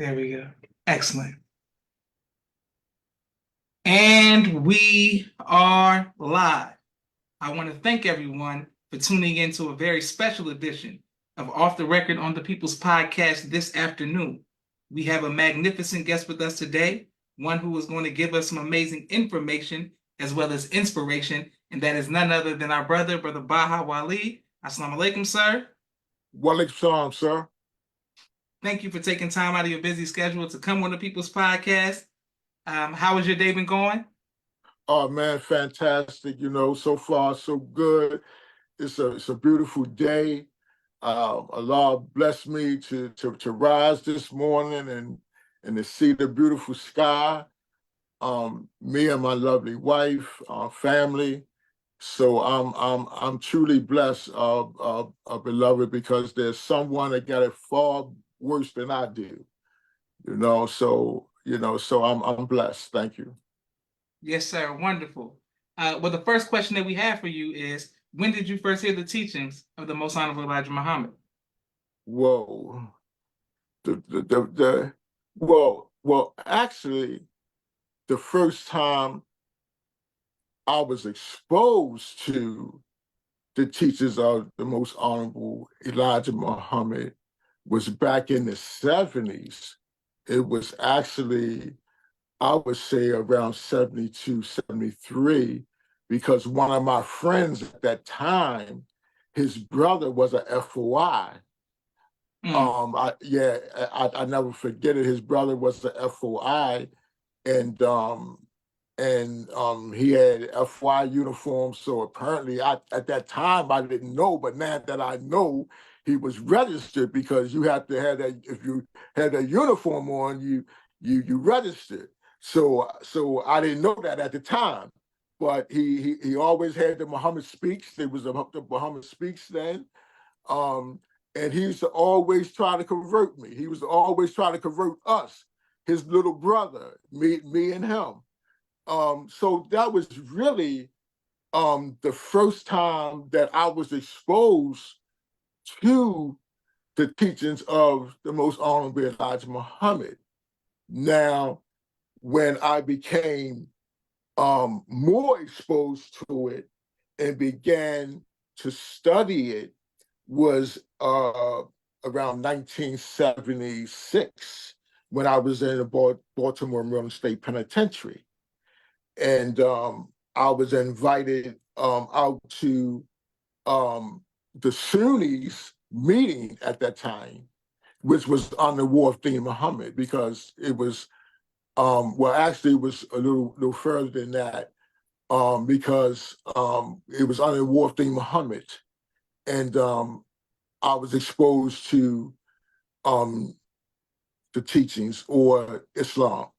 There we go. Excellent. And we are live. I want to thank everyone for tuning in to a very special edition of Off the Record on the People's Podcast this afternoon. We have a magnificent guest with us today, one who is going to give us some amazing information as well as inspiration, and that is none other than our brother Baha Wali. Assalamu alaikum, sir. Walaikum salam, sir. Thank you for taking time out of your busy schedule to come on the People's Podcast. How has your day been going? Oh man, fantastic. So far so good. It's a beautiful day. Allah blessed me to rise this morning and to see the beautiful sky. Me and my lovely wife, family. So I'm truly blessed, beloved, because there's someone that got it far worse than I do. So I'm blessed. Thank you. Yes, sir. Wonderful. Well, the first question that we have for you is, when did you first hear the teachings of the Most Honorable Elijah Muhammad? Whoa. Well, actually, the first time I was exposed to the teachings of the Most Honorable Elijah Muhammad was back in the 70s. It was actually, I would say, around 72, 73, because one of my friends at that time, his brother was a FOI. I never forget it. His brother was the FOI, and he had FY uniforms. So apparently, at that time I didn't know, but now that I know, he was registered, because you have to have that. If you had a uniform on, you registered. So I didn't know that at the time, but he always had the Muhammad Speaks. There was the Muhammad Speaks then. And he used to always try to convert me. He was always trying to convert us, his little brother, me and him. So that was really the first time that I was exposed to the teachings of the Most Honorable Elijah Muhammad. Now, when I became more exposed to it and began to study it, was around 1976, when I was in the Baltimore Maryland State Penitentiary. And I was invited out to the Sunnis meeting at that time, which was on the War of Deen Muhammad, because it was, actually it was a little further than that, because it was on the War of Deen Muhammad. And I was exposed to the teachings, or Islam.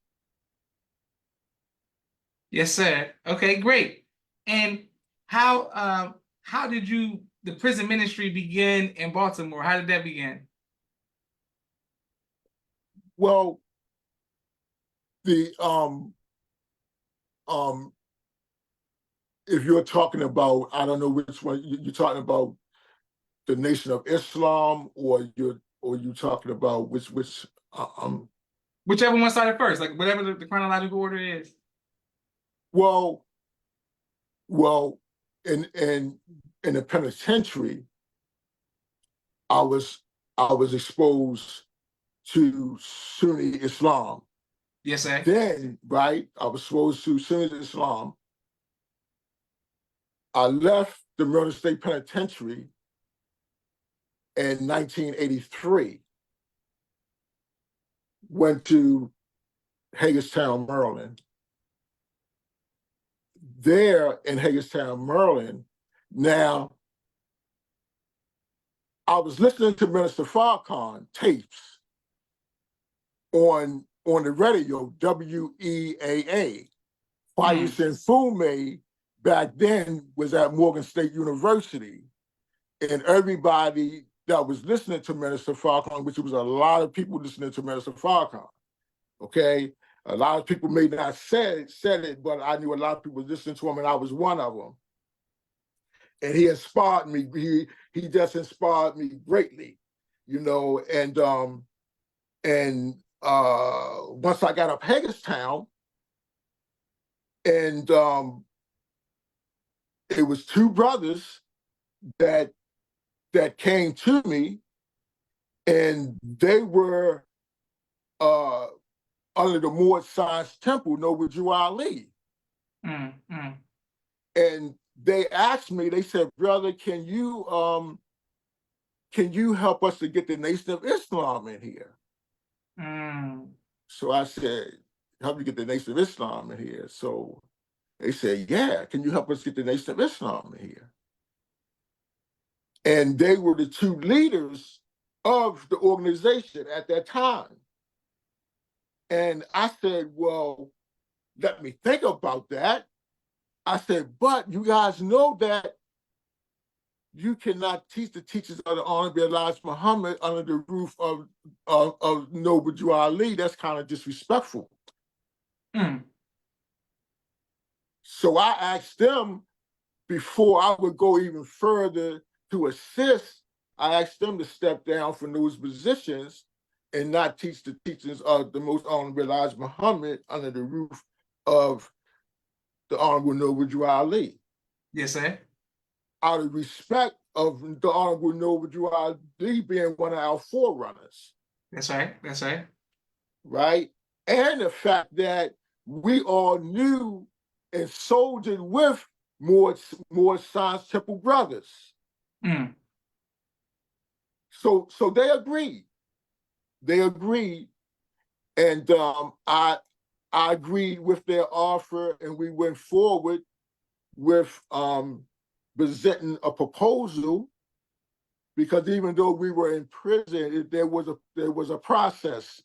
Yes, sir. Okay, great. And how did the prison ministry begin in Baltimore? How did that begin? Well, the if you're talking about, I don't know which one you're talking about, the Nation of Islam, or you talking about which Whichever one started first, like whatever the chronological order is. well, in the penitentiary, I was exposed to Sunni Islam. Yes, sir. Then, right, I was exposed to Sunni Islam. I left the Maryland State Penitentiary in 1983, went to Hagerstown, Maryland. There in Hagerstown, Maryland, now I was listening to Minister Farrakhan tapes on the radio, WEAA. Fayez and Fume back then was at Morgan State University, and everybody that was listening to Minister Farrakhan, which was a lot of people listening to Minister Farrakhan, okay? A lot of people may not said it, but I knew a lot of people listening to him, and I was one of them. And he inspired me. He just inspired me greatly, and once I got up Hagerstown, and it was two brothers that came to me, and they were under the Moorish Science Temple, Noble Ali. And they asked me, they said, brother, can you help us to get the Nation of Islam in here? So I said, help you get the Nation of Islam in here. So they said, yeah, can you help us get the Nation of Islam in here? And they were the two leaders of the organization at that time. And I said, well, let me think about that. I said, but you guys know that you cannot teach the teachings of the Honorable Elijah Muhammad under the roof of Noble Ali. That's kind of disrespectful. So I asked them, before I would go even further to assist, I asked them to step down from those positions and not teach the teachings of the Most Honorable Elijah Muhammad under the roof of the Honorable Noble Ali. Yes, sir. Out of respect of the Honorable Noble Ali being one of our forerunners. That's right. That's right. Right? And the fact that we all knew and soldiered with more Science Temple brothers. So they agreed. They agreed. And I agreed with their offer, and we went forward with presenting a proposal, because even though we were in prison, there was a process.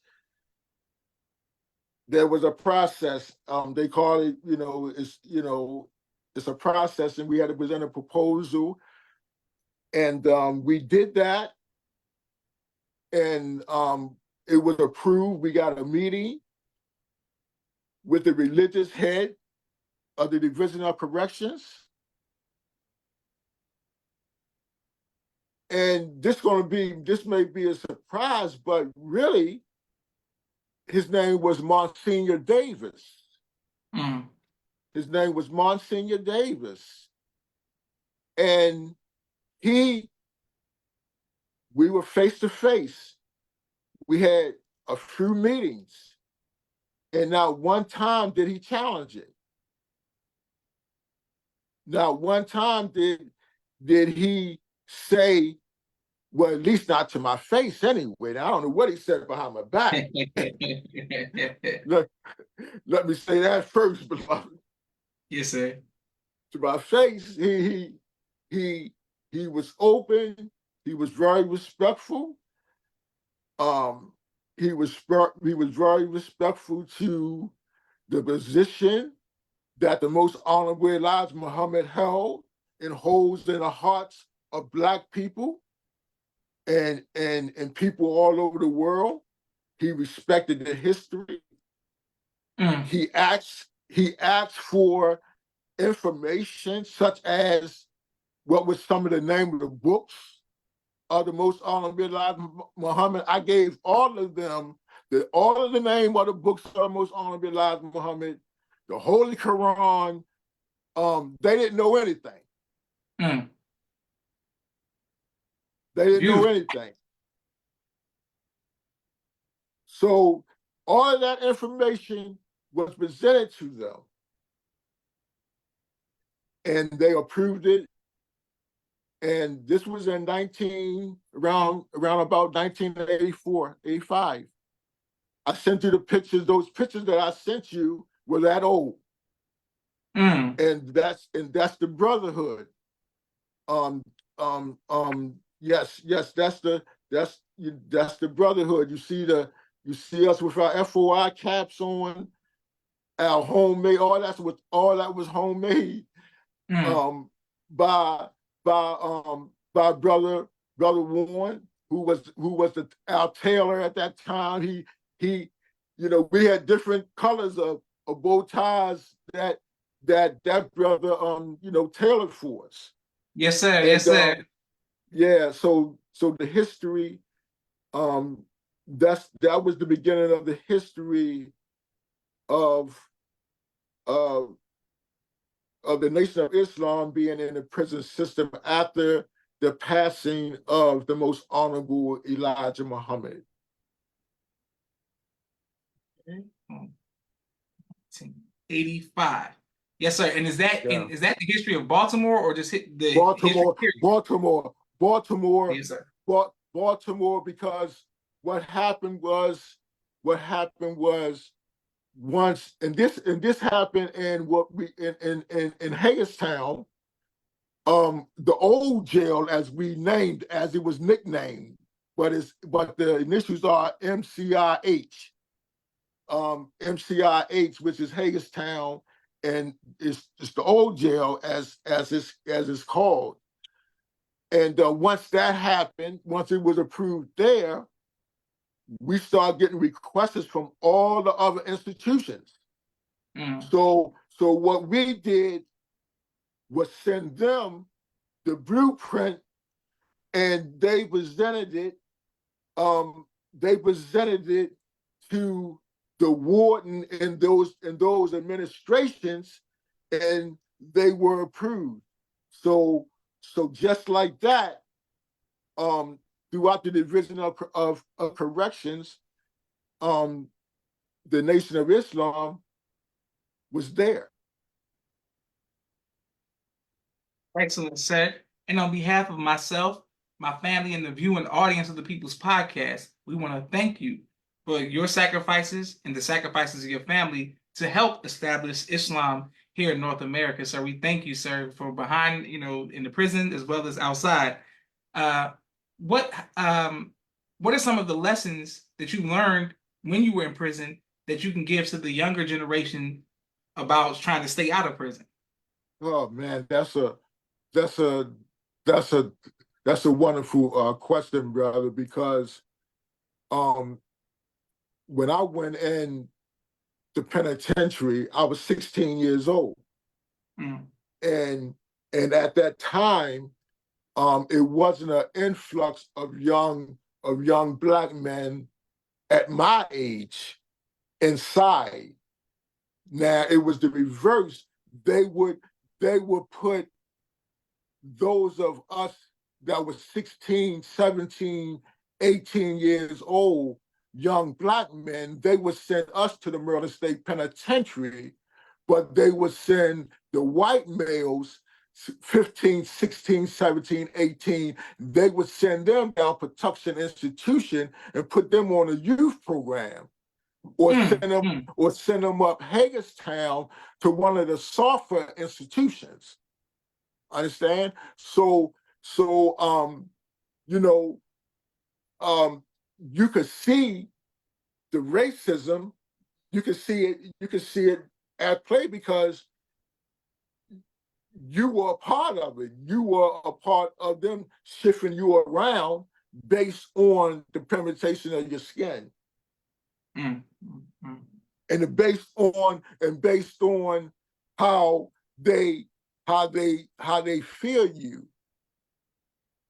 There was a process. They call it, it's a process, and we had to present a proposal, and we did that, and it was approved. We got a meeting with the religious head of the Division of Corrections. And this may be a surprise, but really, his name was Monsignor Davis. His name was Monsignor Davis. And we were face to face. We had a few meetings, and not one time did he challenge it. Not one time did he say, well, at least not to my face anyway. Now, I don't know what he said behind my back. let me say that first, beloved. Yes, sir. To my face, he was open. He was very respectful. He was very respectful to the position that the Most Honorable Elijah Muhammad held and holds in the hearts of Black people and people all over the world. He respected the history. He asked for information such as what was some of the name of the books of the Most Honorable Elijah Muhammad. I gave all of them all of the name of the books of the Most Honorable Elijah Muhammad, the Holy Quran. They didn't know anything. They didn't know anything. So all of that information was presented to them, and they approved it. And this was in around about 1984, 85. I sent you the pictures. Those pictures that I sent you were that old. And that's the brotherhood. Yes, that's the brotherhood. You see us with our FOI caps on, our homemade, all that was homemade by brother Warren, who was our tailor at that time. He we had different colors of bow ties that brother tailored for us. Yes, sir. And, yes, sir. Yeah, so the history that was the beginning of the history of uh, of the Nation of Islam being in the prison system after the passing of the most honorable Elijah Muhammad. Okay. 1985. Yes, sir. And is that Yeah. is that the history of Baltimore or just the history period? Baltimore, Yes, sir. Baltimore, because what happened was once, and this happened in what we in Hagerstown, the old jail, as we named, as it was nicknamed, but the initials are MCIH, MCIH, which is Hagerstown, and it's the old jail as it's called. And once that happened, once it was approved there, we started getting requests from all the other institutions. So what we did was send them the blueprint, and they presented it. They presented it to the warden in those administrations, and they were approved. So just like that, throughout the division of corrections, the Nation of Islam was there. Excellent, sir. And on behalf of myself, my family, and the viewing audience of the People's Podcast, we want to thank you for your sacrifices and the sacrifices of your family to help establish Islam here in North America. So we thank you, sir, for behind, in the prison as well as outside. Uh, what what are some of the lessons that you learned when you were in prison that you can give to the younger generation about trying to stay out of prison? Oh man, that's a that's a that's a that's a wonderful question, brother, because um, when I went in the penitentiary, I was 16 years old. Mm. And at that time, it wasn't an influx of young black men at my age inside. Now it was the reverse. They would put those of us that were 16, 17, 18 years old, young black men, they would send us to the Maryland State Penitentiary, but they would send the white males, 15, 16, 17, 18, they would send them down Patuxent Institution and put them on a youth program, or send them up Hagerstown to one of the softer institutions. Understand? So you know, you could see the racism, you could see it at play because you were a part of it. You were a part of them shifting you around based on the pigmentation of your skin. And based on how they fear you.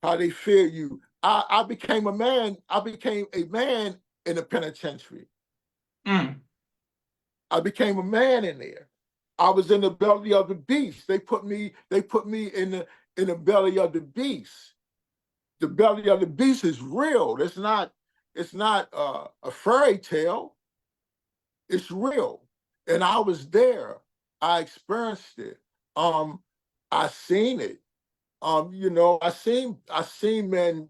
How they fear you. I became a man. I became a man in the penitentiary. I became a man in there. I was in the belly of the beast. They put me in the belly of the beast. The belly of the beast is real. It's not a fairy tale. It's real. And I was there. I experienced it. I seen it. I seen men,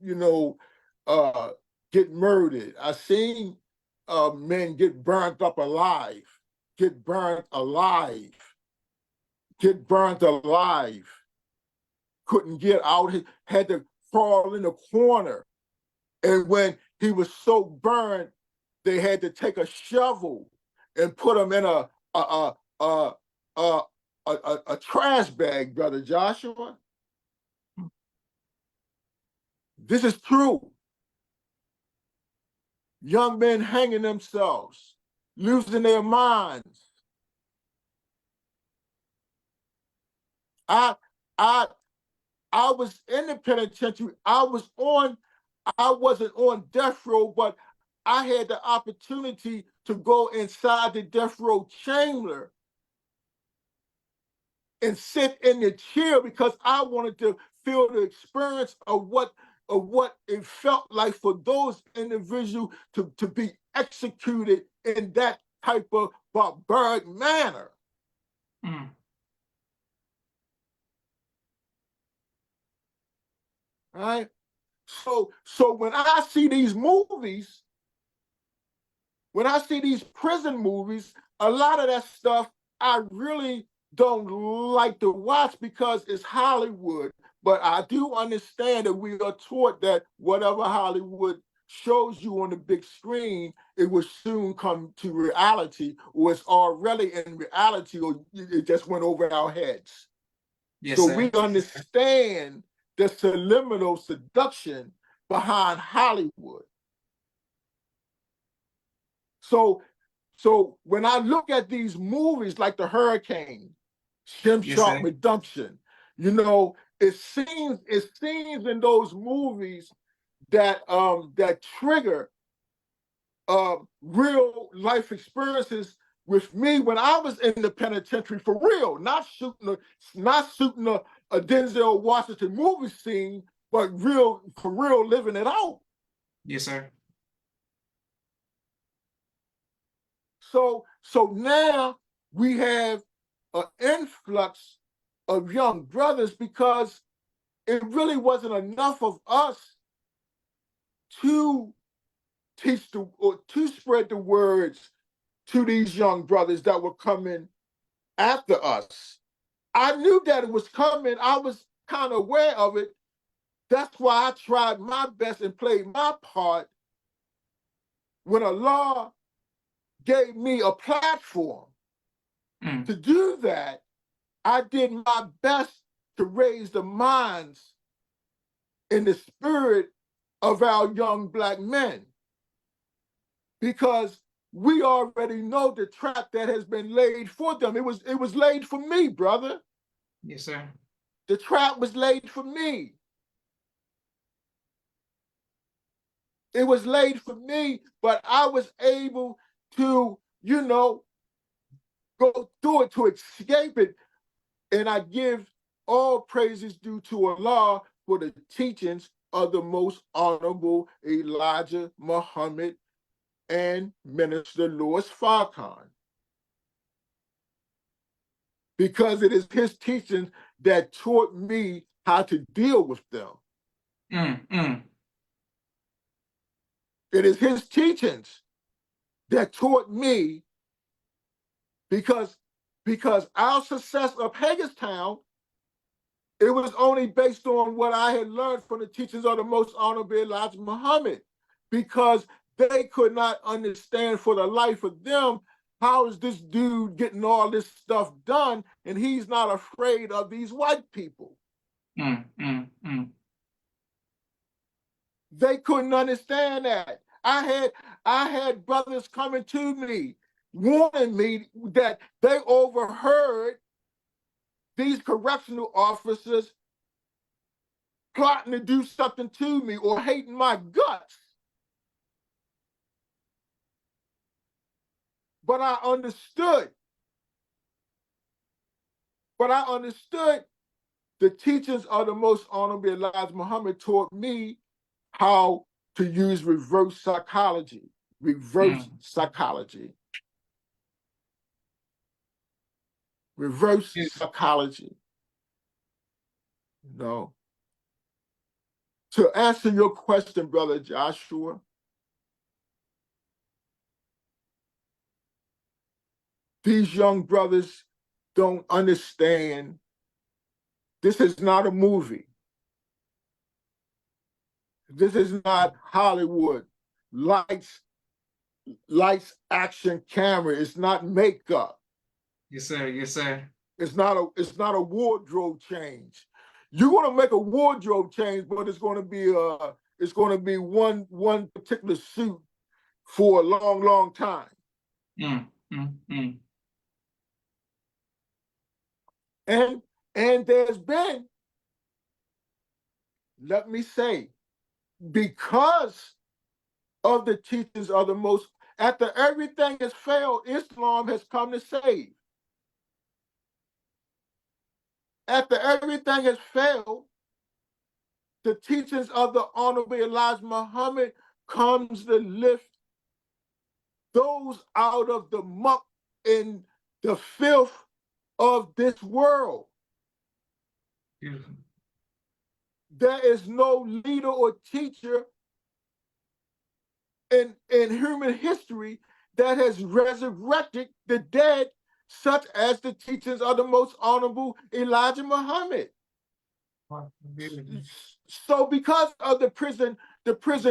get murdered. I seen men get burnt up alive, get burnt alive, get burnt alive. Couldn't get out, had to crawl in the corner. And when he was so burned, they had to take a shovel and put him in a trash bag, Brother Joshua. This is true. Young men hanging themselves, losing their minds. I was in the penitentiary. I wasn't on death row, but I had the opportunity to go inside the death row chamber and sit in the chair because I wanted to feel the experience of what it felt like for those individuals to be executed in that type of barbaric manner. Mm. Right? So when I see these movies, when I see these prison movies, a lot of that stuff I really don't like to watch because it's Hollywood. But I do understand that we are taught that whatever Hollywood shows you on the big screen, it will soon come to reality, or it's already in reality, or it just went over our heads. Yes, So sir. we understand the subliminal seduction behind Hollywood. So when I look at these movies like The Hurricane, Shem Yes, Sharp sir. Redemption, it seems in those movies that that trigger real life experiences with me when I was in the penitentiary for real, not shooting a Denzel Washington movie scene, but for real living it out. Yes, sir. So now we have an influx of young brothers because it really wasn't enough of us to or to spread the words to these young brothers that were coming after us. I knew that it was coming. I was kind of aware of it. That's why I tried my best and played my part when Allah gave me a platform to do that. I did my best to raise the minds and the spirit of our young Black men, because we already know the trap that has been laid for them. It was laid for me, brother. Yes, sir. The trap was laid for me. It was laid for me, but I was able to, go through it, to escape it. And I give all praises due to Allah for the teachings of the most honorable Elijah Muhammad and Minister Louis Farrakhan. Because it is his teachings that taught me how to deal with them. It is his teachings that taught me, because our success of Hagerstown, it was only based on what I had learned from the teachings of the most honorable Elijah Muhammad, because they could not understand for the life of them, how is this dude getting all this stuff done and he's not afraid of these white people? They couldn't understand that. I had brothers coming to me, warning me that they overheard these correctional officers plotting to do something to me or hating my guts. But I understood. The teachings of the most honorable Elijah Muhammad taught me how to use reverse psychology. Reverse psychology. Reverse psychology. No. To answer your question, Brother Joshua, these young brothers don't understand. This is not a movie. This is not Hollywood. Lights, action, camera. It's not makeup. Yes, sir. Yes, sir. It's not a wardrobe change. You're gonna make a wardrobe change, but it's gonna be one particular suit for a long, long time. And there's been, let me say, because of the teachings of the most. After everything has failed, Islam has come to save. After everything has failed, the teachings of the Honorable Elijah Muhammad comes to lift those out of the muck and the filth of this world. Beautiful. There is no leader or teacher in human history that has resurrected the dead, such as the teachings of the most honorable Elijah Muhammad. So because of the prison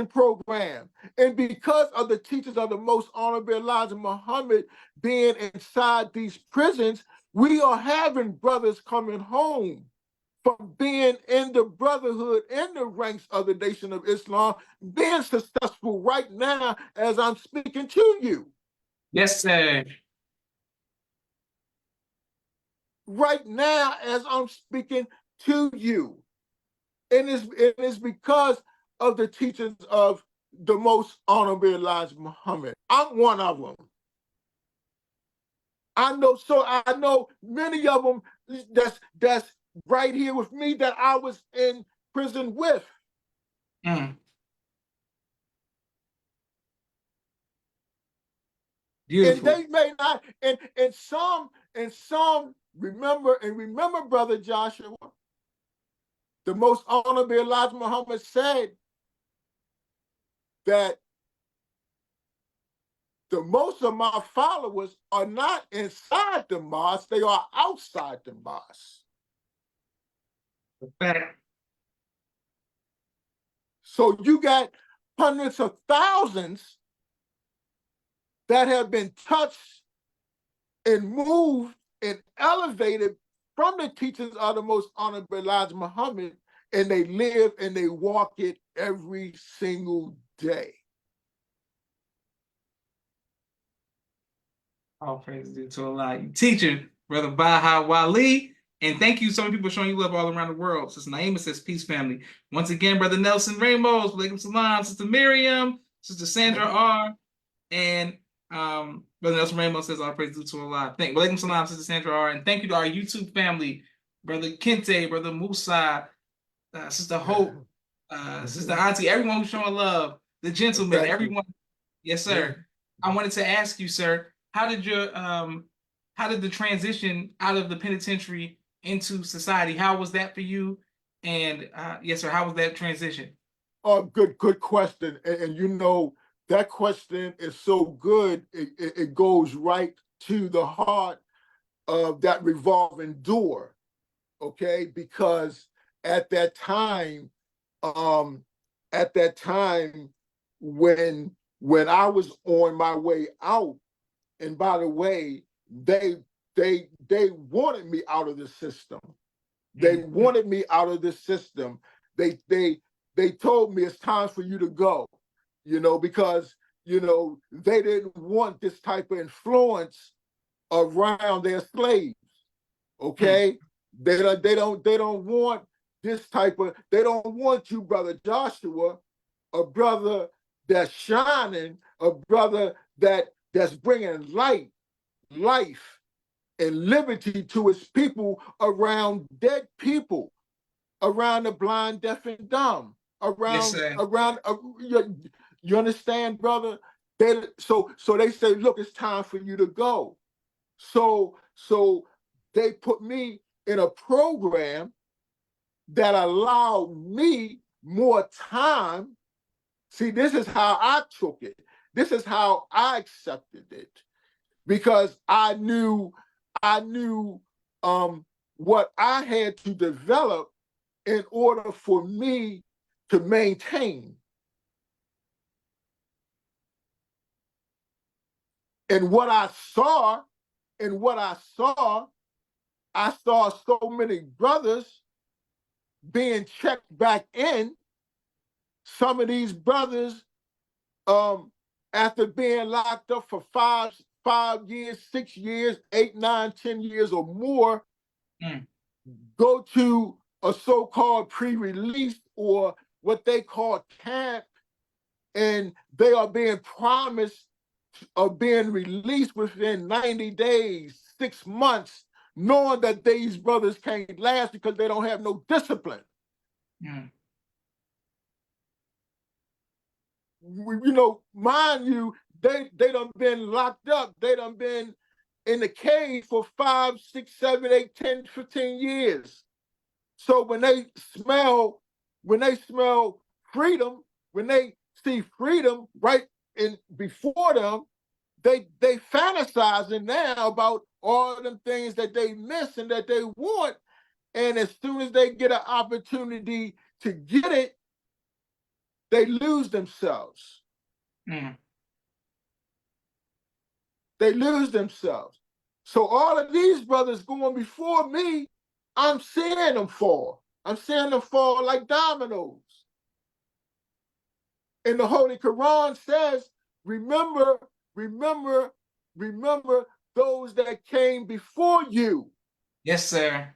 program, and because of the teachings of the most honorable Elijah Muhammad being inside these prisons, we are having brothers coming home from being in the brotherhood, in the ranks of the Nation of Islam, being successful right now as I'm speaking to you. Yes, sir. Right now as I'm speaking to you. And it's because of the teachings of the most honorable Elijah Muhammad. I'm one of them. I know many of them that's right here with me that I was in prison with. Beautiful. And they may not, and some remember, Brother Joshua, the most honorable Elijah Muhammad said that the most of my followers are not inside the mosque, they are outside the mosque. Fact. So you got hundreds of thousands that have been touched and moved and elevated from the teachings of the most honorable Elijah Muhammad, and they live and they walk it every single day. All praise due to Allah. Teacher, Brother Baha Wali. And thank you. So many people showing you love all around the world. Sister Naima says, peace, family. Once again, Brother Nelson Ramos, Walaikum Salam, Sister Miriam, Sister Sandra R. And Brother Nelson Ramos says, all praise due to Allah. Walaikum Salam, Sister Sandra R. And thank you to our YouTube family, Brother Kente, Brother Musa, Sister Hope, Sister Auntie, everyone who's showing love, the gentlemen, everyone. Yes, sir. I wanted to ask you, sir, how did the transition out of the penitentiary into society? How was that for you? And yes, sir, how was that transition? Oh, good question. And you know, that question is so good. It goes right to the heart of that revolving door. Okay, because at that time when I was on my way out, and by the way, they wanted me out of the system. They wanted me out of the system. They told me it's time for you to go, because they didn't want this type of influence around their slaves. Okay, they don't want this type of. They don't want you, Brother Joshua, a brother that's shining, a brother that's bringing light, life, and liberty to his people around dead people, around the blind, deaf, and dumb, around. You understand, brother? So they say, look, it's time for you to go. So they put me in a program that allowed me more time. See, this is how I took it. This is how I accepted it, because I knew what I had to develop in order for me to maintain. And what I saw, I saw so many brothers being checked back in. Some of these brothers, after being locked up for 5 years, 6 years, 8, 9, 10 years or more, go to a so-called pre-release or what they call camp and they are being promised of being released within 90 days, 6 months, knowing that these brothers can't last because they don't have no discipline. Mm. You know, mind you, they done been locked up. They done been in the cage for 5, 6, 7, 8, 10, 15 years. So when they smell freedom, when they see freedom right in before them, they fantasizing now about all them things that they miss and that they want. And as soon as they get an opportunity to get it, they lose themselves. Mm. They lose themselves. So all of these brothers going before me, I'm seeing them fall. I'm seeing them fall like dominoes. And the Holy Quran says, remember those that came before you. Yes, sir.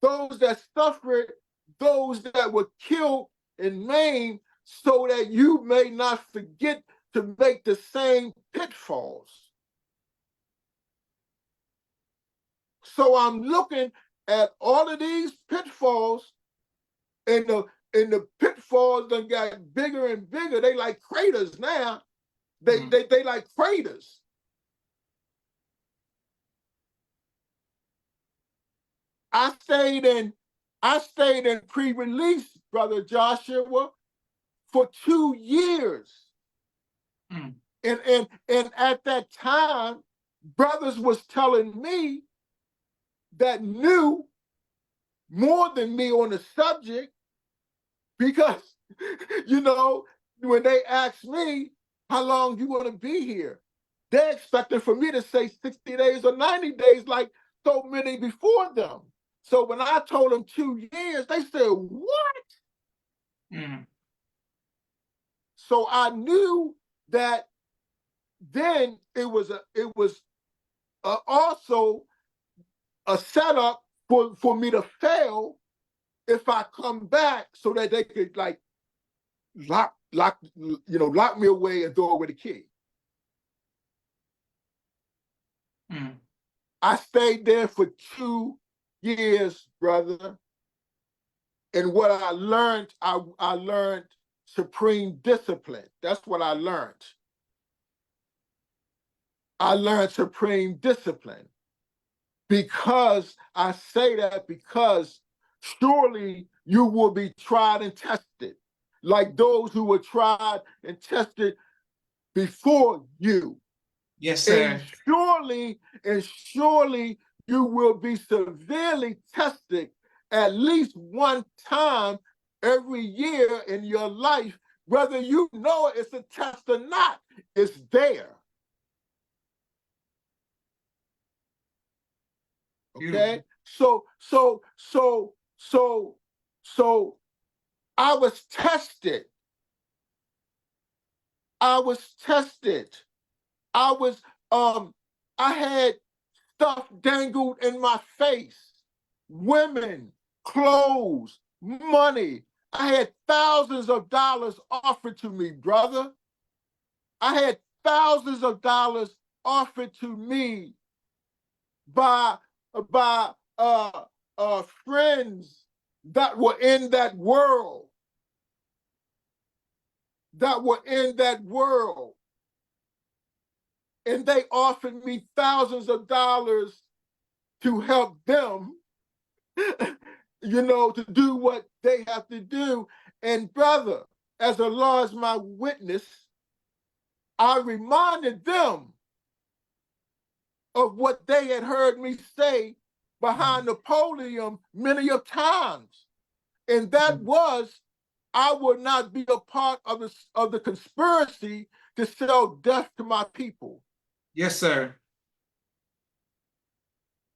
Those that suffered, those that were killed and maimed, so that you may not forget to make the same pitfalls. So I'm looking at all of these pitfalls, and the pitfalls done got bigger and bigger. They like craters now. They like craters. I stayed in pre-release, Brother Joshua, for 2 years. Mm. And at that time, brothers was telling me that knew more than me on the subject, because, you know, when they asked me, how long you want to be here? They're expecting for me to say 60 days or 90 days like so many before them. So when I told them 2 years, they said, what? Mm. So I knew that then it was also a setup for me to fail if I come back, so that they could like lock me away and throw away the key. Mm. I stayed there for 2 years, brother. And what I learned, I learned supreme discipline. That's what I learned. I learned supreme discipline. Because I say that because surely you will be tried and tested, like those who were tried and tested before you. Yes, sir. And surely you will be severely tested at least one time every year in your life, whether you know it's a test or not. It's there. Okay? So I was tested. I had stuff dangled in my face. Women, clothes, money. I had thousands of dollars offered to me, brother. I had thousands of dollars offered to me by friends that were in that world. And they offered me thousands of dollars to help them, to do what they have to do. And brother, as Allah is my witness, I reminded them of what they had heard me say behind the podium many of times. And that was, I would not be a part of the conspiracy to sell death to my people. Yes, sir.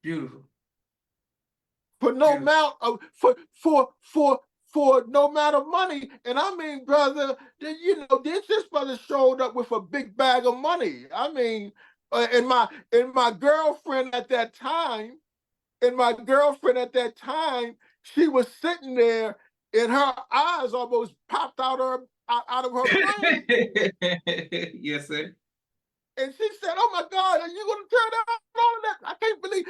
Beautiful. For no amount of for no amount of money. And I mean, brother, this brother showed up with a big bag of money. I mean, and my girlfriend at that time, she was sitting there and her eyes almost popped out out of her brain. Yes, sir. And she said, "Oh my God, are you going to turn down all of that?" I can't believe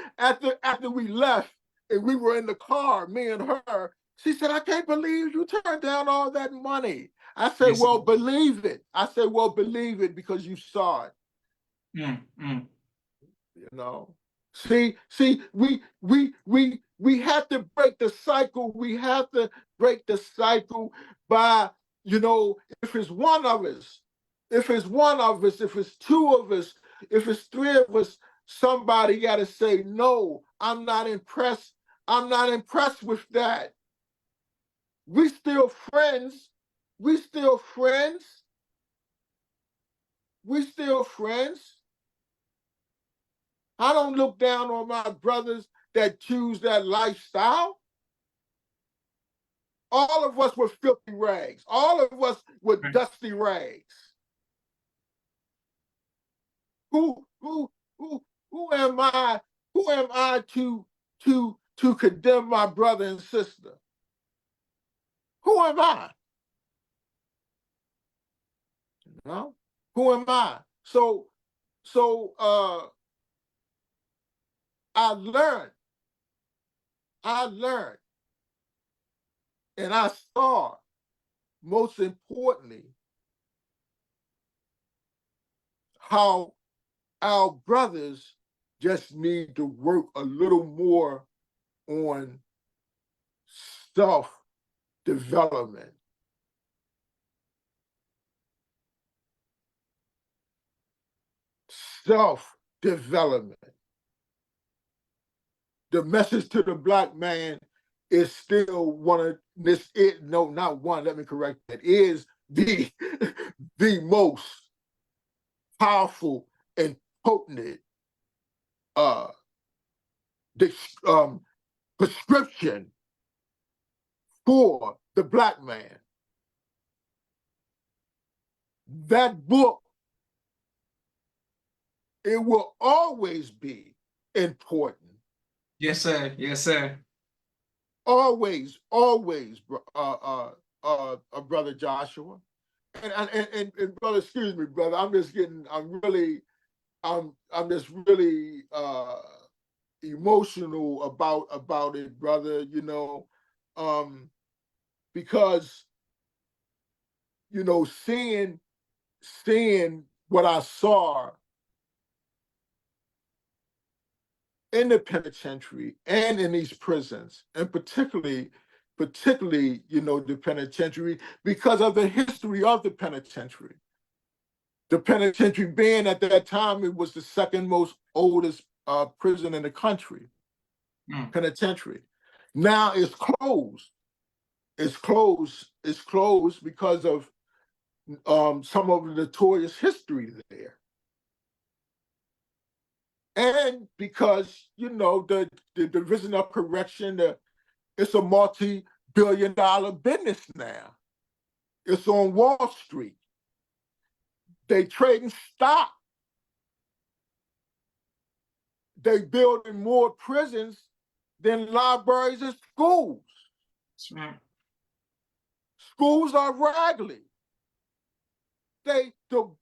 after we left and we were in the car, me and her. She said, "I can't believe you turned down all that money." I said, Yes, sir. "Well, believe it." I said, "Well, believe it because you saw it." You know. See, we have to break the cycle. We have to break the cycle by, if it's one of us, if it's one of us, if it's two of us, if it's three of us, somebody got to say, "No, I'm not impressed. I'm not impressed with that." We still friends. We still friends. We still friends. I don't look down on my brothers that choose that lifestyle. All of us were filthy rags. All of us were dusty rags. Who who who who am I? Who am I to condemn my brother and sister? Who am I? You know? Who am I? So I learned, and I saw, most importantly, how our brothers just need to work a little more on self-development. Self-development. The message to the Black man is still one of this. No, not one. Let me correct that. Is the the most powerful and potent uh, prescription for the Black man. That book, it will always be important. Yes, sir. Yes, sir. Always, brother Joshua. And brother, excuse me, brother. I'm just really emotional about it, brother. Because seeing what I saw in the penitentiary and in these prisons, and particularly, the penitentiary, because of the history of the penitentiary. The penitentiary being at that time, it was the second most oldest prison in the country, penitentiary. Now it's closed. It's closed. It's closed because of some of the notorious history there. And because, the Division of Correction, it's a multi-billion-dollar business now. It's on Wall Street. They trading stock. They building more prisons than libraries and schools. That's right. Schools are raggedy. The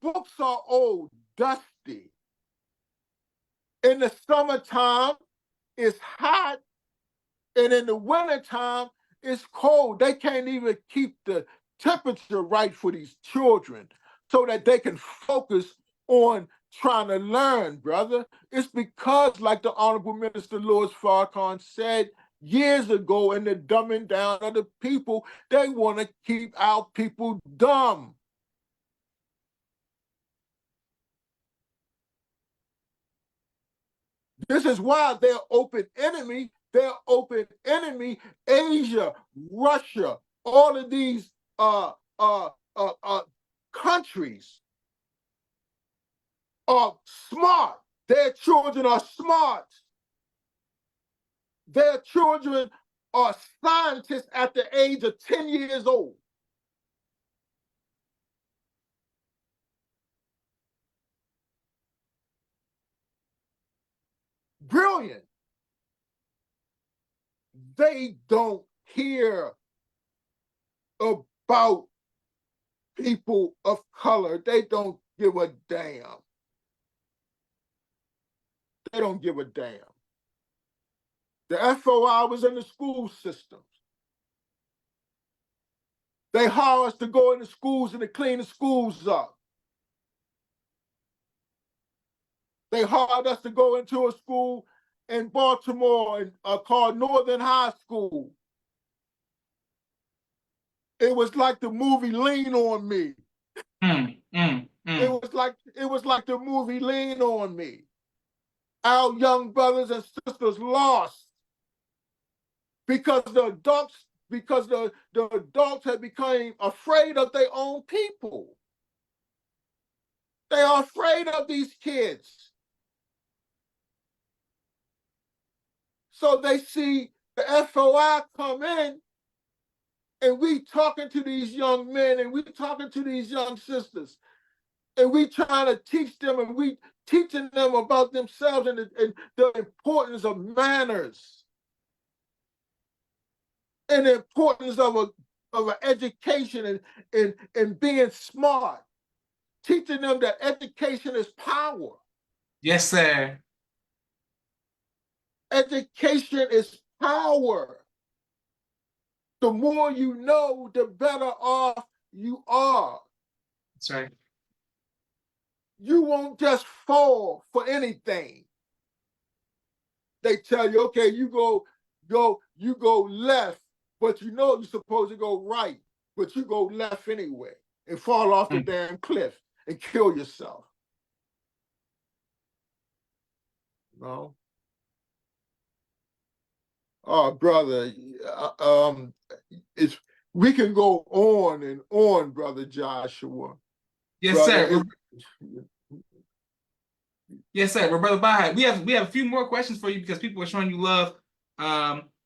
books are old, dusty. In the summertime, it's hot, and in the wintertime, it's cold. They can't even keep the temperature right for these children so that they can focus on trying to learn, brother. It's because, like the Honorable Minister Louis Farrakhan said years ago in the dumbing down of the people, they want to keep our people dumb. This is why they're open enemy. They're open enemy. Asia, Russia, all of these countries are smart. Their children are smart. Their children are scientists at the age of 10 years old. Brilliant. They don't care about people of color, they don't give a damn. They don't give a damn. The FOI was in the school systems. They hire us to go into schools and to clean the schools up. They hired us to go into a school in Baltimore called Northern High School. It was like the movie Lean on Me. It was like the movie Lean on Me. Our young brothers and sisters lost because the adults had become afraid of their own people. They are afraid of these kids. So they see the FOI come in, and we talking to these young men, and we talking to these young sisters, and we trying to teach them, and we teaching them about themselves and the importance of manners and the importance of an education and being smart, teaching them that education is power. Yes, sir. Education is power. The more you know, the better off you are. That's right. You won't just fall for anything. They tell you, okay, you go left, but you know you're supposed to go right, but you go left anyway and fall off the damn cliff and kill yourself. No. Oh, brother, we can go on and on, Brother Joshua. Yes, brother, sir. Yes, sir. Well, Brother Baha, we have a few more questions for you because people are showing you love.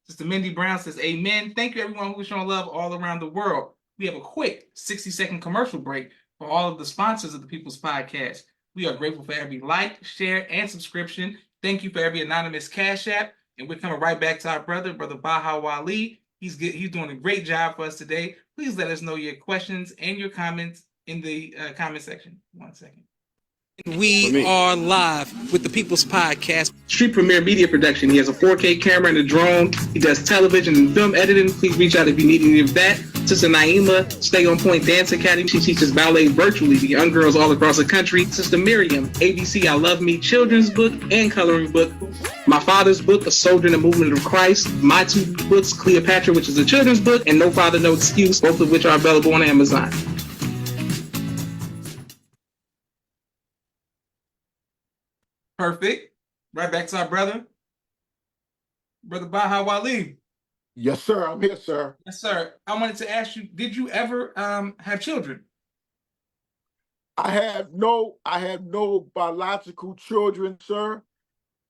Sister Mindy Brown says, amen. Thank you, everyone who is showing love all around the world. We have a quick 60-second commercial break for all of the sponsors of the People's Podcast. We are grateful for every like, share, and subscription. Thank you for every anonymous Cash App. And we're coming right back to our Brother Baha Wali. He's doing a great job for us today. Please let us know your questions and your comments in the comment section. 1 second. We are live with the People's Podcast. Street Premier Media Production. He has a 4K camera and a drone. He does television and film editing. Please reach out if you need any of that. Sister Naima, Stay On Point Dance Academy. She teaches ballet virtually to young girls all across the country. Sister Miriam, ABC I Love Me children's book and coloring book. My father's book, A Soldier in the Movement of Christ. My 2 books, Cleopatra, which is a children's book, and No Father, No Excuse, both of which are available on Amazon. Perfect. Right back to our Brother Baha Wali. Yes, sir. I'm here, sir. Yes, sir. I wanted to ask you, did you ever have children? I have no biological children, sir.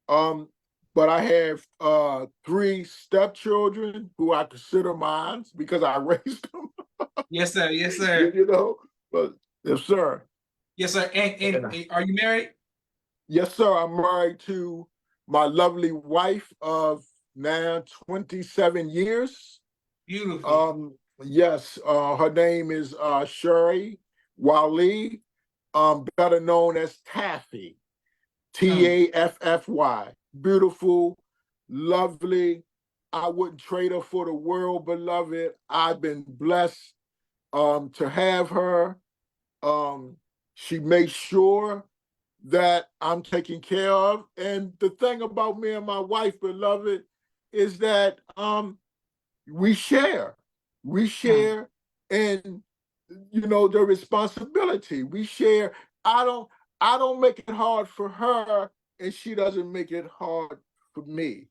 But I have 3 stepchildren who I consider mine because I raised them. Yes, sir. Yes, sir. You know, but yes, sir. Yes, sir. And are you married? Yes, sir. I'm married to my lovely wife of now 27 years. Beautiful. Yes, her name is Sherry Wali, better known as Taffy, Taffy. Beautiful, lovely. I wouldn't trade her for the world, beloved. I've been blessed to have her. She makes sure that I'm taken care of. And the thing about me and my wife, beloved, is that we share in, you know, the responsibility. We share. I don't make it hard for her, and she doesn't make it hard for me,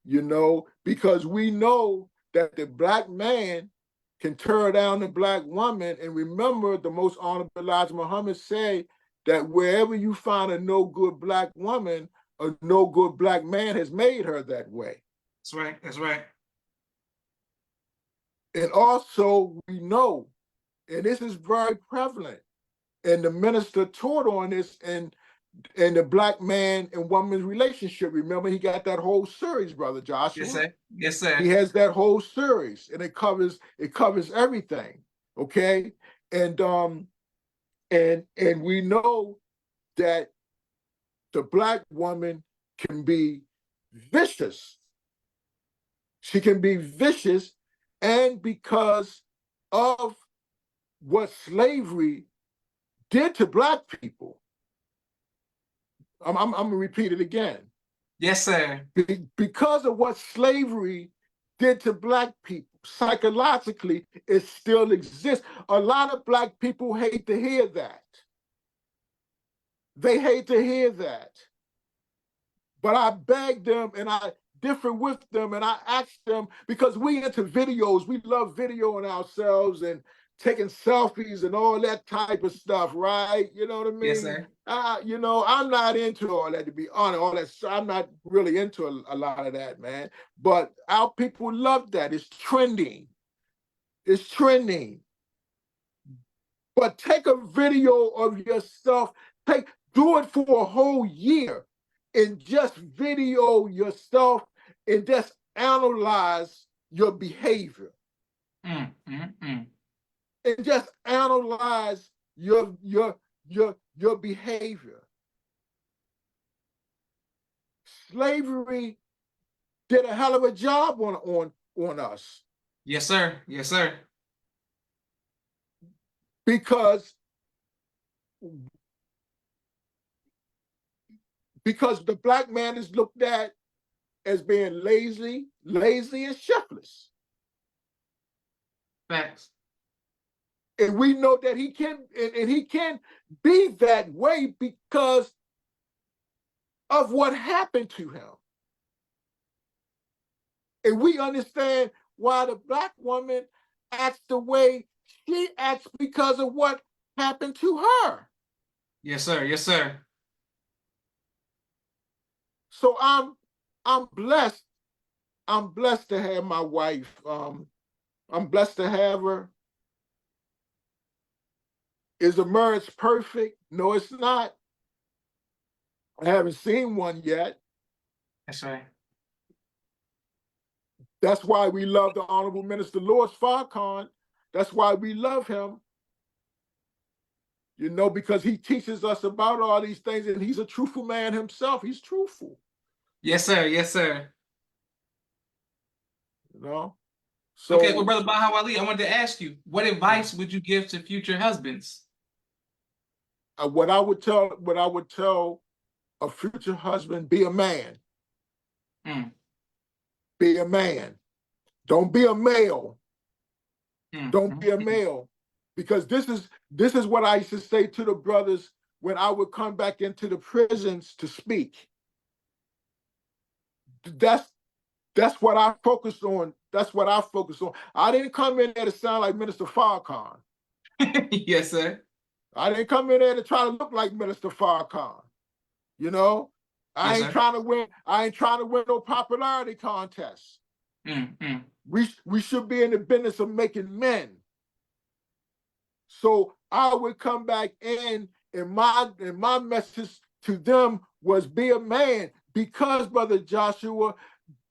you know, because we know that the Black man can tear down the Black woman. And remember, the most honorable Elijah Muhammad said that wherever you find a no good Black woman, a no good Black man has made her that way. That's right. That's right. And also we know, and this is very prevalent, and the minister taught on this in the Black man and woman's relationship. Remember, he got that whole series, Brother Joshua. Yes, sir. Yes, sir. He has that whole series, and it covers everything. Okay, And and we know that the Black woman can be vicious. She can be vicious, and because of what slavery did to Black people, I'm gonna repeat it again. Yes, sir. Because of what slavery did to Black people, psychologically, it still exists. A lot of Black people hate to hear that. They hate to hear that. But I beg them and I differ with them and I ask them, because we into videos, we love videoing ourselves and taking selfies and all that type of stuff, right? You know what I mean? Yes, sir. You know, I'm not into all that, to be honest. All that, I'm not really into a lot of that, man. But our people love that. It's trending. It's trending. But take a video of yourself. Do it for a whole year and just video yourself and just analyze your behavior. And just analyze your behavior. Slavery did a hell of a job on us. Yes, sir. Yes, sir. Because the Black man is looked at as being lazy and shiftless. Facts. And we know that he can be that way because of what happened to him. And we understand why the Black woman acts the way she acts because of what happened to her. Yes, sir. Yes, sir. So I'm blessed. I'm blessed to have my wife. I'm blessed to have her. Is a marriage perfect? No, it's not. I haven't seen one yet. That's right. That's why we love the Honorable Minister Louis Farrakhan. That's why we love him. You know, because he teaches us about all these things, and he's a truthful man himself. He's truthful. Yes, sir. Yes, sir. You know? So, okay, well, Brother Baha Wali, I wanted to ask you, what advice would you give to future husbands? What I would tell a future husband: be a man. Be a man. Don't be a male. Don't be a male. Because this is what I used to say to the brothers when I would come back into the prisons to speak. That's what I focused on. That's what I focused on. I didn't come in there to sound like Minister Farrakhan. Yes, sir. I didn't come in there to try to look like Minister Farrakhan. You know, I ain't trying to win no popularity contests. We should be in the business of making men. So I would come back in, and my message to them was be a man, because, Brother Joshua,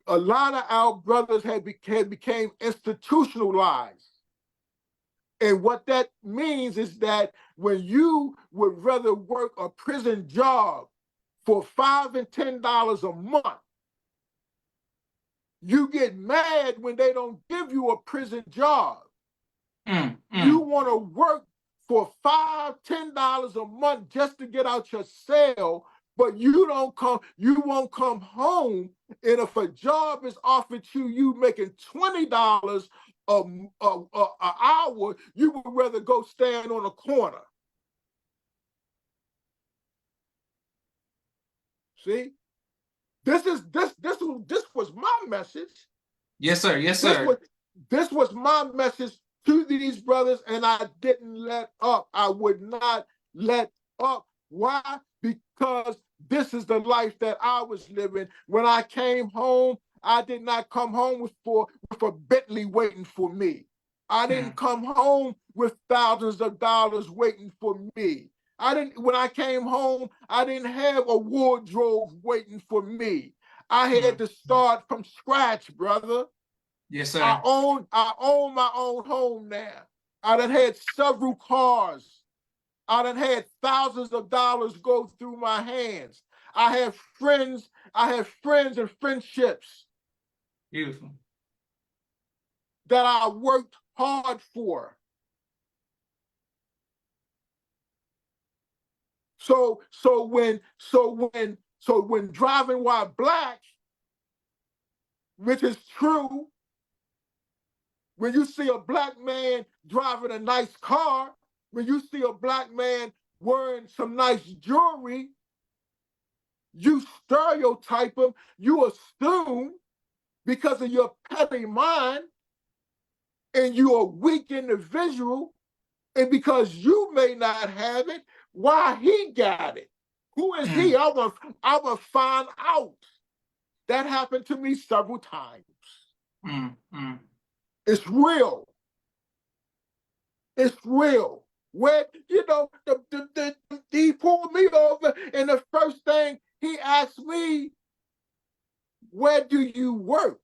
a lot of our brothers had became institutionalized. And what that means is that when you would rather work a prison job for $5 and $10 a month, you get mad when they don't give you a prison job. You want to work for $5, $10 a month just to get out your cell, but you won't come home, and if a job is offered to you making $20 an hour, you would rather go stand on a corner. See, this was my message. Yes, sir. Yes, sir. This was my message to these brothers, and I didn't let up. I would not let up. Why? Because this is the life that I was living. When I came home, I did not come home with a Bentley waiting for me. I didn't come home with thousands of dollars waiting for me. When I came home, I didn't have a wardrobe waiting for me. I had to start from scratch, brother. Yes, sir. I own my own home now. I done had several cars. I done had thousands of dollars go through my hands. I have friends and friendships Beautiful. that I worked hard for. So when driving while black, which is true, when you see a black man driving a nice car, when you see a black man wearing some nice jewelry, you stereotype him, you assume because of your petty mind, and you're a weak individual, and because you may not have it, why he got it? Who is he? I will find out. That happened to me several times. It's real. It's real. Where, he pulled me over, and the first thing he asked me, where do you work?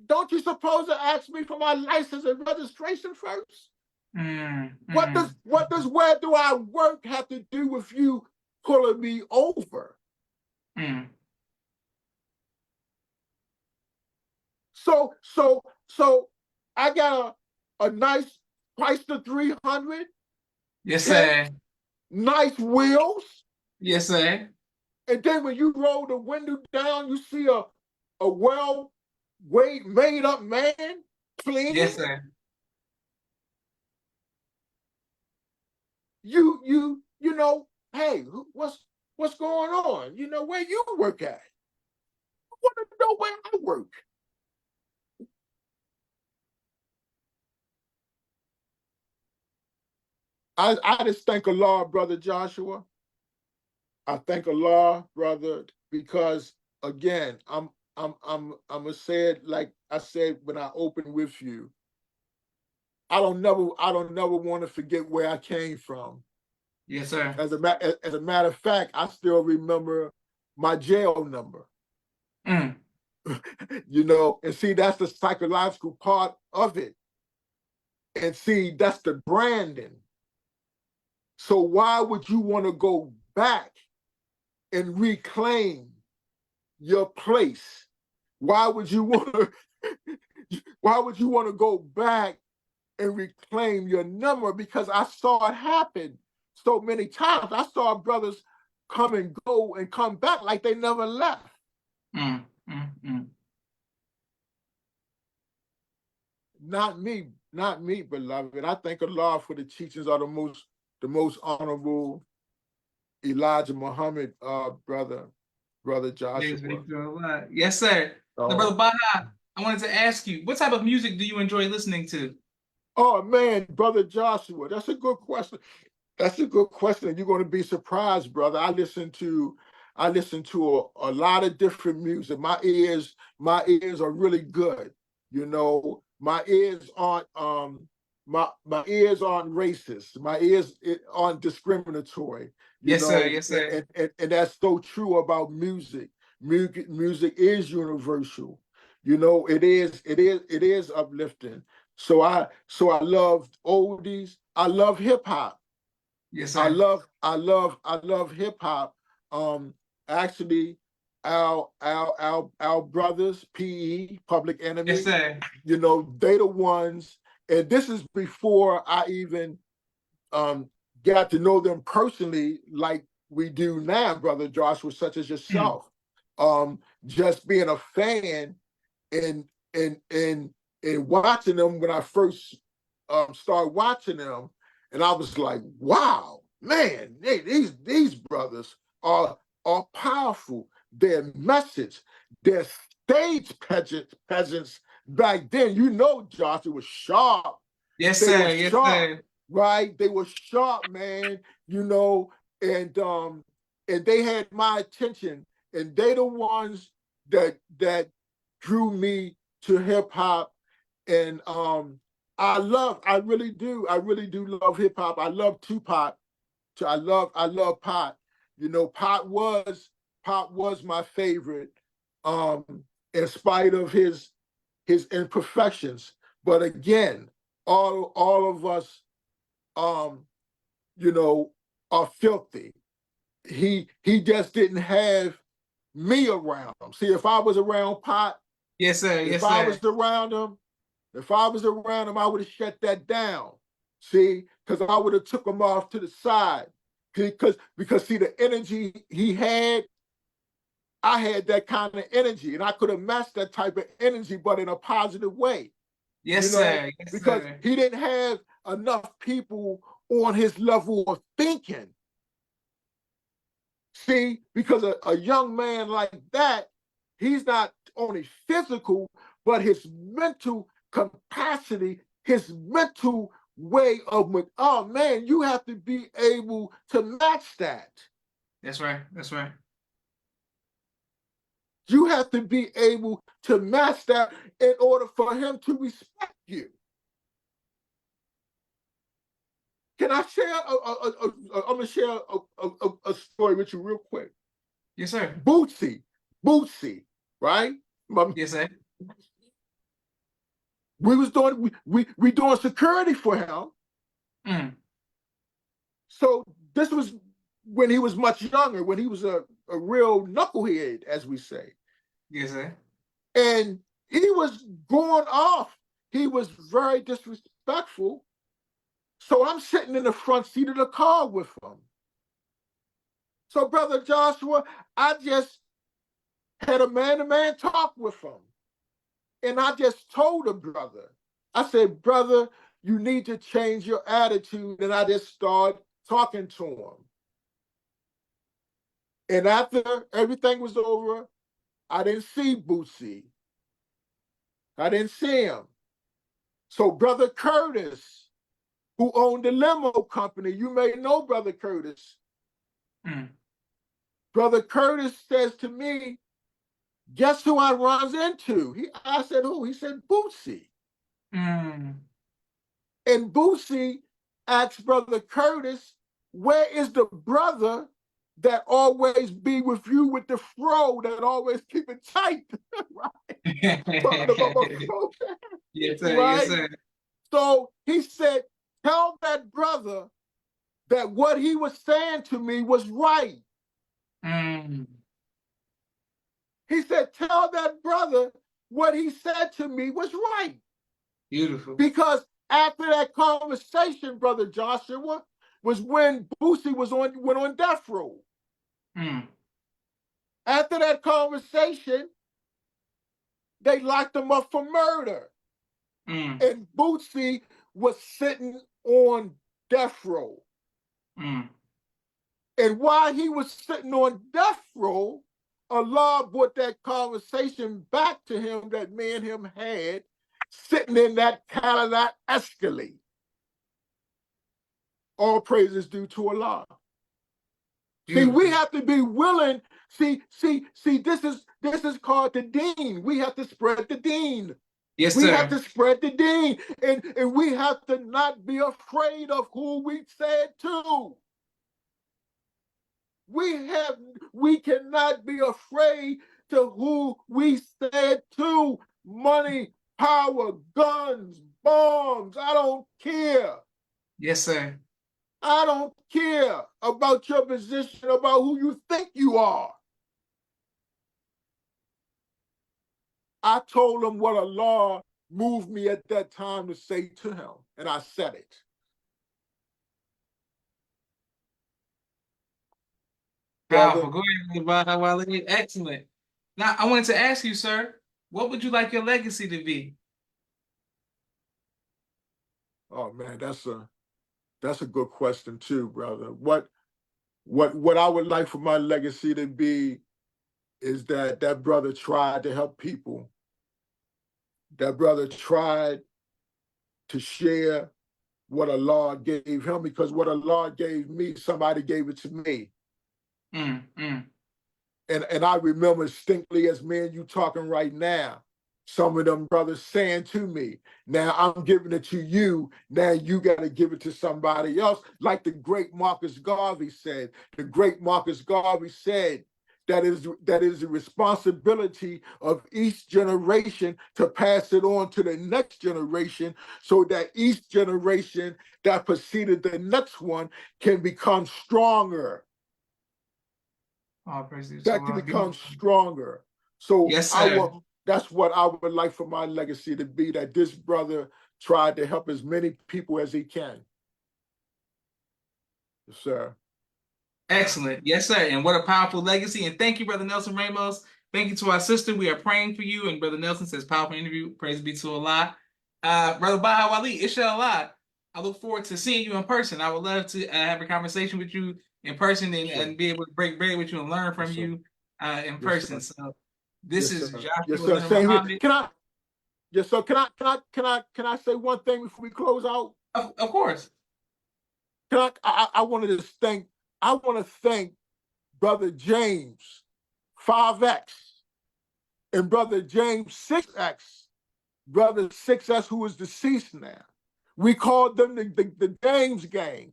Don't you suppose to ask me for my license and registration first? What does where do I work have to do with you pulling me over? So I got a nice Chrysler 300. Yes, sir. Nice wheels. Yes, sir. And then when you roll the window down, you see a made up man clean. Yes, sir. You know, hey, what's going on? You know, where you work at? I want to know where I work. I just thank Allah, Brother Joshua. I thank Allah, brother, because again, I'm gonna say it like I said when I opened with you. I don't never want to forget where I came from. Yes, sir. As a matter of fact, I still remember my jail number. You know, and see, that's the psychological part of it. And see, that's the branding. So why would you want to go back and reclaim your place? Why would you want to go back and reclaim your number? Because I saw it happen so many times. I saw brothers come and go and come back like they never left. Not me, beloved. I thank Allah for the teachings of the most honorable Elijah Muhammad, brother Joshua. Yes, sir. Now, Brother Baha, I wanted to ask you, what type of music do you enjoy listening to? Oh man, Brother Joshua, that's a good question. That's a good question. You're going to be surprised, brother. I listen to a lot of different music. My ears are really good. You know, my ears aren't my ears aren't racist. My ears aren't discriminatory. Yes, sir. Yes, sir. And that's so true about music. Music is universal. You know, it is uplifting. So I love oldies. I love hip hop. Yes, sir. I love hip hop. Actually, our brothers, PE, Public Enemy. Yes, sir. You know, they the ones, and this is before I even got to know them personally, like we do now, Brother Joshua, such as yourself. Just being a fan and watching them when I first started watching them. And I was like, wow, man, these brothers are powerful. Their message, their stage peasants back then, you know, Josh, it was sharp. Yes, sir. Yes, sir. Right? They were sharp, man, you know, and they had my attention. And they the ones that drew me to hip hop. And I really do love hip hop. I love Tupac. I love Pac. You know, Pac was my favorite. In spite of his his imperfections. But again, all of us, you know, are filthy. He just didn't have me around him. See, if I was around Pot, Yes, sir. if Yes, I sir. was around him, I would have shut that down. See, because I would have took him off to the side. Because see, the energy he had, I had that kind of energy, and I could have matched that type of energy, but in a positive way. Yes, You know, sir. Yes, because sir. he didn't have enough people on his level of thinking. See, because a young man like that, he's not only physical, but his mental capacity, his mental way of, oh man, you have to be able to match that. That's right. That's right. You have to be able to match that in order for him to respect you. Can I share? I'm gonna share a story with you real quick. Yes, sir. Boosie, right? Yes, sir. We was doing we doing security for him. Mm. So this was when he was much younger, when he was a real knucklehead, as we say. Yes, sir. And he was going off. He was very disrespectful. So I'm sitting in the front seat of the car with him. So, Brother Joshua, I just had a man-to-man talk with him. And I just told the brother, I said, brother, you need to change your attitude. And I just started talking to him. And after everything was over, I didn't see Boosie. I didn't see him. So Brother Curtis, who owned the limo company, you may know Brother Curtis. Mm. Brother Curtis says to me, guess who I runs into? I said, who? He said, Boosie. Mm. And Boosie asked Brother Curtis, where is the brother that always be with you with the fro, that always keep it tight? Right? Talking about my fro. Yes, sir. Yes, Right? sir. So he said, tell that brother that what he was saying to me was right. Mm. He said, tell that brother what he said to me was right. Beautiful. Because after that conversation, Brother Joshua, was when Boosie went on death row. Mm. After that conversation, they locked him up for murder. Mm. And Boosie was sitting on death row. Mm. And while he was sitting on death row, Allah brought that conversation back to him that me and him had, sitting in that Cadillac Escalade. All praises due to Allah. Beautiful. See, we have to be willing. See, this is called the deen. We have to spread the deen. Yes, we sir. have to spread the deen. And we have to not be afraid of who we said to. We cannot be afraid to who we said to. Money, power, guns, bombs. I don't care. Yes, sir. I don't care about your position, about who you think you are. I told him what Allah moved me at that time to say to him, and I said it. Powerful. Brother, Go ahead, Baha Wali. Excellent. Now, I wanted to ask you, sir, what would you like your legacy to be? oh man, that's a good question too, brother. What I would like for my legacy to be is that brother tried to help people. That brother tried to share what Allah gave him, because what Allah gave me, somebody gave it to me. Mm. Mm. And I remember distinctly as me and you talking right now, some of them brothers saying to me, now I'm giving it to you, now you got to give it to somebody else. Like the great Marcus Garvey said. The great Marcus Garvey said that is the responsibility of each generation to pass it on to the next generation, so that each generation that preceded the next one can become stronger. All praises to That can our become beautiful. stronger. So Yes, sir. that's what I would like for my legacy to be, that this brother tried to help as many people as he can. Yes, sir. Excellent. Yes, sir. And what a powerful legacy. And thank you, Brother Nelson Ramos. Thank you to our sister. We are praying for you. And Brother Nelson says, powerful interview. Praise be to Allah. Brother Baha Wali, inshallah. I look forward to seeing you in person. I would love to have a conversation with you in person and be able to break bread with you and learn from Yes, sir. you in Yes, person. sir. So this Yes, is sir. Yes, Joshua sir. Leonard Same here. Muhammad. Yes, sir. Can I say one thing before we close out? Of course. I want to thank Brother James 5X and Brother James 6X, Brother 6S, who is deceased now. We called them the James gang.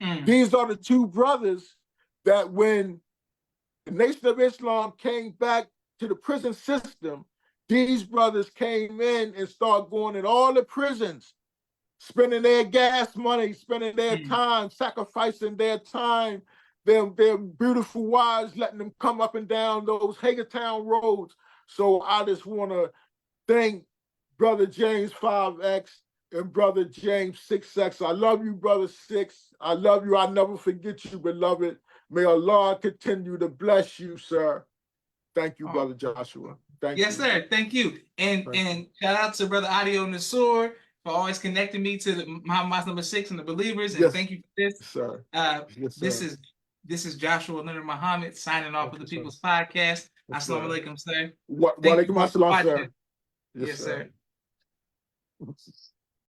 These are the two brothers that when the Nation of Islam came back to the prison system, these brothers came in and started going in all the prisons, spending their gas money, spending their time, sacrificing their time, their beautiful wives, letting them come up and down those Hagertown roads. So I just want to thank Brother James 5X and Brother James 6X. I love you, Brother 6. I love you. I never forget you, beloved. May Allah continue to bless you, sir. Thank you, Brother Joshua. Thank Yes, you. sir. Thank you. And shout out to Brother Audio Nasur for always connecting me to the Muhammad number 6 and the believers. And Yes, thank you for this. sir. Yes, This sir. is Joshua Leonard Muhammad signing off Thank of you, the sir. People's Podcast. Yes, Assalamu sir. alaikum, sir. Wa Thank you alaikum all for assalam, watching. sir. Yes, sir.